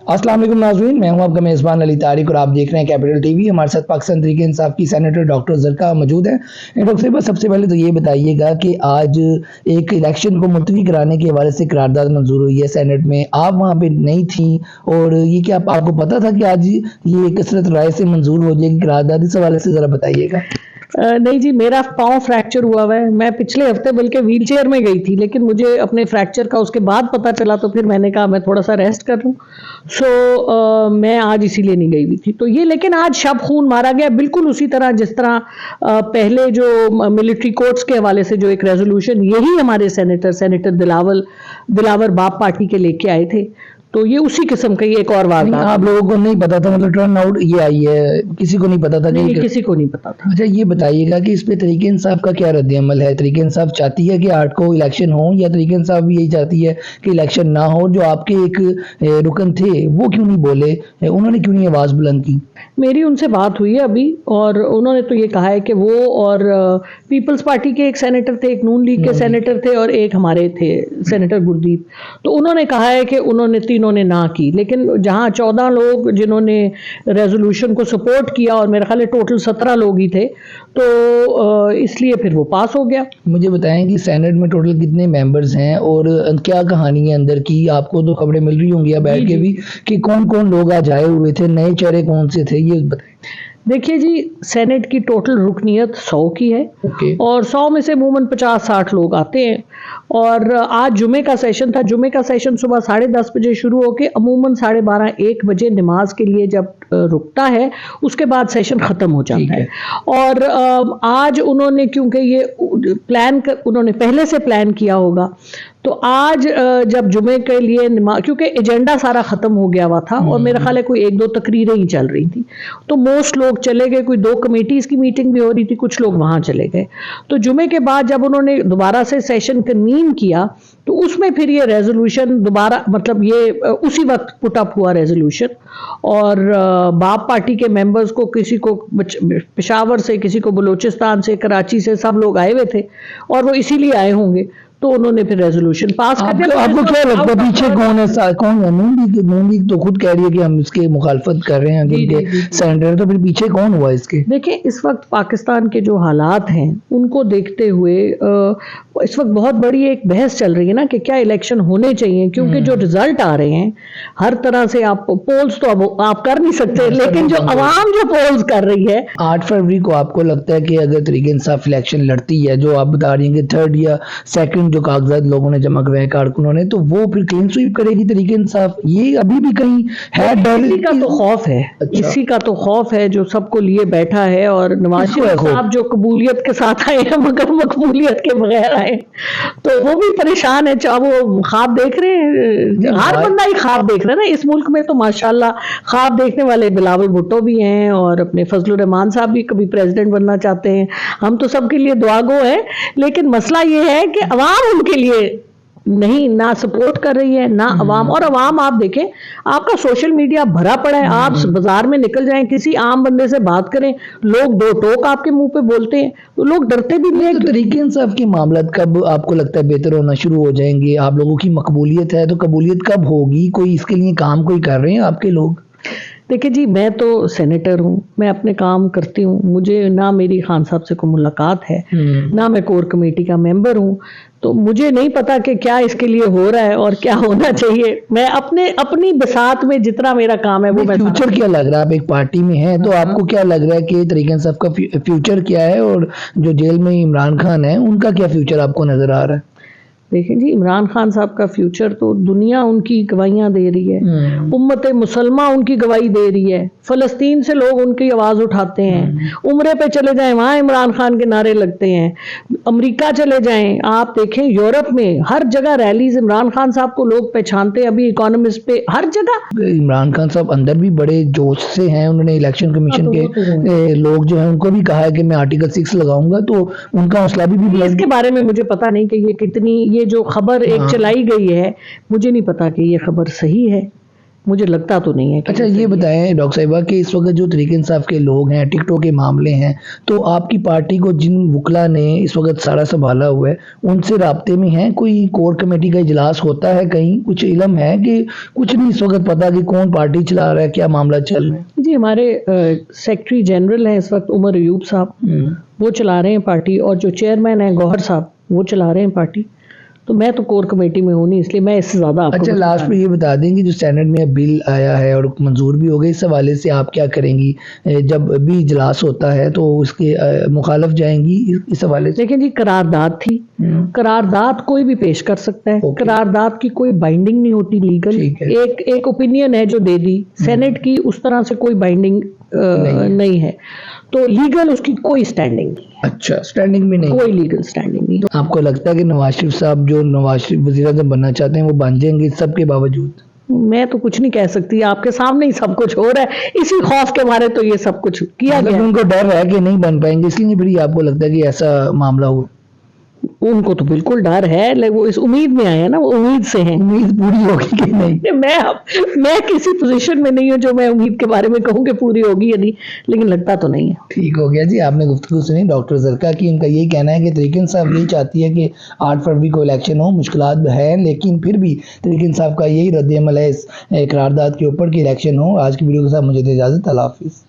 السلام علیکم ناظرین، میں ہوں آپ کا میزبان علی طارق اور آپ دیکھ رہے ہیں کیپٹل ٹی وی۔ ہمارے ساتھ پاکستان تحریک انصاف کی سینیٹر ڈاکٹر زرقا موجود ہیں۔ ڈاکٹر صاحبہ، سب سے پہلے تو یہ بتائیے گا کہ آج ایک الیکشن کو ملتوی کرانے کے حوالے سے قرارداد منظور ہوئی ہے سینٹ میں، آپ وہاں پہ نہیں تھیں، اور یہ کیا آپ کو پتا تھا کہ آج یہ کثرت رائے سے منظور ہو جائے گی قرارداد؟ اس حوالے سے ذرا بتائیے گا۔ نہیں جی، میرا پاؤں فریکچر ہوا ہے، میں پچھلے ہفتے بلکہ ویل چیئر میں گئی تھی، لیکن مجھے اپنے فریکچر کا اس کے بعد پتا چلا، تو پھر میں نے کہا میں تھوڑا سا ریسٹ کر لوں، میں آج اسی لیے نہیں گئی ہوئی تھی۔ تو یہ لیکن آج شب خون مارا گیا، بالکل اسی طرح جس طرح پہلے جو ملٹری کورٹس کے حوالے سے جو ایک ریزولوشن یہی ہمارے سینیٹر دلاور باپ پارٹی کے لے کے آئے تھے، تو یہ اسی قسم کا ایک اور واردات۔ آپ لوگوں کو نہیں پتا تھا، مطلب ٹرن آؤٹ یہ آئی ہے، کسی کو نہیں پتا تھا؟ نہیں، کسی کو نہیں پتا تھا۔ اچھا، یہ بتائیے گا کہ اس پہ تحریک انصاف کا کیا رد عمل ہے؟ تحریک انصاف چاہتی ہے کہ 8 کو الیکشن ہو، یا تحریک انصاف بھی یہی چاہتی ہے کہ الیکشن نہ ہو؟ جو آپ کے ایک رکن تھے وہ کیوں نہیں بولے، انہوں نے کیوں نہیں آواز بلند کی؟ میری ان سے بات ہوئی ہے ابھی، اور انہوں نے تو یہ کہا ہے کہ وہ اور پیپلز پارٹی کے ایک سینیٹر تھے، ایک نون لیگ کے سینیٹر تھے، اور ایک ہمارے تھے سینیٹر گردیپ، تو انہوں نے کہا ہے کہ انہوں نے تینوں نے نہ کی، لیکن جہاں 14 لوگ جنہوں نے ریزولوشن کو سپورٹ کیا، اور میرے خیال ہے ٹوٹل 17 لوگ ہی تھے، تو اس لیے پھر وہ پاس ہو گیا۔ مجھے بتائیں کہ سینٹ میں ٹوٹل کتنے ممبرز ہیں، اور کیا کہانی ہے اندر کی؟ آپ کو تو خبریں مل رہی ہوں گی بیٹھ کے بھی، کہ کون کون لوگ آج آئے ہوئے تھے، نئے چہرے کون سے تھے، یہ بتائیں۔ دیکھیے جی، سینٹ کی ٹوٹل رکنیت 100 کی ہے، اور 100 میں سے عموماً 50-60 لوگ آتے ہیں، اور آج جمعے کا سیشن تھا۔ جمعے کا سیشن صبح 10:30 بجے شروع ہو کے عموماً 12:30-1 بجے نماز کے لیے جب رکتا ہے، اس کے بعد سیشن ختم ہو جاتا ہے۔ اور آج انہوں نے، کیونکہ یہ انہوں نے پہلے سے پلان کیا ہوگا، تو آج جب جمعے کے لیے کیونکہ ایجنڈا سارا ختم ہو گیا ہوا تھا، اور میرا خیال ہے کوئی 1-2 تقریریں ہی چل رہی تھی، تو موسٹ لوگ چلے گئے، کوئی 2 کمیٹیز کی میٹنگ بھی ہو رہی تھی، کچھ لوگ وہاں چلے گئے۔ تو جمعے کے بعد جب انہوں نے دوبارہ سے سیشن کنوین کیا، تو اس میں پھر یہ ریزولوشن دوبارہ، مطلب یہ اسی وقت پٹ اپ ہوا ریزولوشن، اور باپ پارٹی کے ممبرز کو، کسی کو پشاور سے، کسی کو بلوچستان سے، کراچی سے، سب لوگ آئے ہوئے تھے، اور وہ اسی لیے آئے ہوں گے، تو انہوں نے پھر ریزولوشن پاس کر دیا۔ آپ کو کیا لگتا ہے پیچھے کون ہے؟ کون ہے؟ نون لیگ تو خود کہہ رہی ہے کہ ہم اس کے مخالفت کر رہے ہیں کہ سینٹر، تو پھر پیچھے کون ہوا اس کے؟ دیکھیں، اس وقت پاکستان کے جو حالات ہیں ان کو دیکھتے ہوئے اس وقت بہت بڑی ایک بحث چل رہی ہے نا، کہ کیا الیکشن ہونے چاہیے، کیونکہ جو رزلٹ آ رہے ہیں ہر طرح سے، آپ پولز تو اب آپ کر نہیں سکتے، لیکن جو عوام جو پولز کر رہی ہے۔ 8 فروری کو آپ کو لگتا ہے کہ اگر تحریک انصاف الیکشن لڑتی ہے، جو آپ بتا رہی ہیں کہ 3rd یا 2nd جو کاغذات لوگوں نے جمع کروائے کارکنوں نے، تو وہ پھر کلین سویپ کرے گی تحریک انصاف؟ یہ ابھی بھی کہیں ہے ڈر؟ اسی کا تو خوف ہے، اسی کا تو خوف ہے جو سب کو لیے بیٹھا ہے، اور نواز شریف صاحب جو قبولیت کے ساتھ آئے ہیں مگر مقبولیت کے بغیر آئے، تو وہ بھی پریشان ہے۔ چاہے وہ خواب دیکھ رہے ہیں، ہر بندہ ہی خواب دیکھ رہا ہے نا اس ملک میں، تو ماشاءاللہ خواب دیکھنے والے بلاول بھٹو بھی ہیں، اور اپنے فضل الرحمان صاحب بھی کبھی پریزیڈنٹ بننا چاہتے ہیں، ہم تو سب کے لیے دعا گو ہیں، لیکن مسئلہ یہ ہے کہ عوام ان کے لیے نہیں، نہ سپورٹ کر رہی ہے، نہ عوام۔ اور عوام آپ دیکھیں، آپ کا سوشل میڈیا بھرا پڑا ہے، آپ بازار میں نکل جائیں، کسی عام بندے سے بات کریں، لوگ 2 ٹوک آپ کے منہ پہ بولتے ہیں، تو لوگ ڈرتے بھی نہیں۔ تو تحریک انصاف کے معاملات کب آپ کو لگتا ہے بہتر ہونا شروع ہو جائیں گے؟ آپ لوگوں کی مقبولیت ہے، تو قبولیت کب ہوگی؟ کوئی اس کے لیے کام کوئی کر رہے ہیں آپ کے لوگ؟ دیکھیں جی، میں تو سینیٹر ہوں، میں اپنے کام کرتی ہوں، مجھے نہ میری خان صاحب سے کوئی ملاقات ہے، نہ میں کور کمیٹی کا ممبر ہوں، تو مجھے نہیں پتا کہ کیا اس کے لیے ہو رہا ہے اور کیا ہونا چاہیے۔ میں اپنی بساط میں جتنا میرا کام ہے وہ میں۔ فیوچر کیا لگ رہا ہے؟ آپ ایک پارٹی میں ہیں، تو آپ کو کیا لگ رہا ہے کہ تحریک انصاف کا فیوچر کیا ہے، اور جو جیل میں عمران خان ہے ان کا کیا فیوچر آپ کو نظر آ رہا ہے؟ دیکھیں جی، عمران خان صاحب کا فیوچر تو دنیا ان کی گواہیاں دے رہی ہے، امت مسلمہ ان کی گواہی دے رہی ہے، فلسطین سے لوگ ان کی آواز اٹھاتے ہیں، عمرے پہ چلے جائیں وہاں عمران خان کے نعرے لگتے ہیں، امریکہ چلے جائیں، آپ دیکھیں یورپ میں ہر جگہ ریلیز عمران خان صاحب کو لوگ پہچانتے ہیں، ابھی اکانومسٹ پہ ہر جگہ۔ عمران خان صاحب اندر بھی بڑے جوش سے ہیں، انہوں نے الیکشن کمیشن کے لوگ جو ہیں ان کو بھی کہا ہے کہ میں آرٹیکل 6 لگاؤں گا، تو ان کا حوصلہ بھی اس کے بارے میں مجھے پتا نہیں کہ یہ کتنی، یہ جو خبر ایک چلائی گئی ہے، مجھے نہیں پتا کہ یہ خبر صحیح ہے مجھے لگتا تو نہیں ہے. اچھا یہ بتائیں ڈاکٹر صاحبہ کہ اس وقت جو تحریک انصاف کے لوگ ہیں، ٹکٹوں کے معاملے ہیں، تو آپ کی پارٹی کو جن وکلا نے اس وقت سارا سنبھالا ہوا ہے ان سے رابطے میں ہیں؟ کوئی کور کمیٹی کا اجلاس ہوتا ہے کہیں؟ کچھ علم ہے کہ کچھ نہیں اس وقت پتا کہ کون پارٹی چلا رہا ہے، کیا معاملہ چل رہا ہے؟ جی ہمارے سیکرٹری جنرل ہیں اس وقت عمر ایوب صاحب، وہ چلا رہے ہیں پارٹی، اور جو چیئرمین ہیں گوہر صاحب وہ چلا رہے ہیں پارٹی. تو میں تو کور کمیٹی میں ہوں نہیں، اس لیے میں اس سے زیادہ آپ کو. اچھا لاسٹ میں یہ بتا دیں کہ جو سینٹ میں بل آیا ہے اور منظور بھی ہو گئی، اس حوالے سے آپ کیا کریں گی جب بھی اجلاس ہوتا ہے تو اس کے مخالف جائیں گی اس حوالے سے؟ دیکھیں جی قرارداد تھی، قرارداد کوئی بھی پیش کر سکتا ہے، قرارداد کی کوئی بائنڈنگ نہیں ہوتی لیگل. ایک اوپینین ہے جو دے دی سینٹ کی، اس طرح سے کوئی بائنڈنگ نہیں ہے، تو لیگل اس کی کوئی سٹینڈنگ نہیں. اچھا سٹینڈنگ بھی نہیں، کوئی لیگل سٹینڈنگ نہیں. آپ کو لگتا ہے کہ نواز شریف صاحب جو نواز شریف وزیر اعظم بننا چاہتے ہیں وہ بن جائیں گے سب کے باوجود؟ میں تو کچھ نہیں کہہ سکتی، آپ کے سامنے ہی سب کچھ ہو رہا ہے، اسی خوف کے مارے تو یہ سب کچھ کیا گیا. ان کو ڈر ہے کہ نہیں بن پائیں گے، اس لیے پھر آپ کو لگتا ہے کہ ایسا معاملہ ہو؟ ان کو تو بالکل ڈر ہے، لیکن وہ اس امید میں آئے ہیں نا، وہ امید سے ہیں. امید پوری ہوگی کہ نہیں؟ میں کسی پوزیشن میں نہیں ہوں جو میں امید کے بارے میں کہوں کہ پوری ہوگی یا نہیں، لیکن لگتا تو نہیں ہے. ٹھیک ہو گیا جی. آپ نے گفتگو سنی ڈاکٹر زرکا کی. ان کا یہی کہنا ہے کہ تحریک انصاف یہی چاہتی ہے کہ 8 فروری کو الیکشن ہو. مشکلات ہیں لیکن پھر بھی تحریک انصاف کا یہی رد عمل ہے اس قرارداد کے اوپر کہ الیکشن ہو. آج کی ویڈیو کے ساتھ مجھے دے اجازت. اللہ حافظ.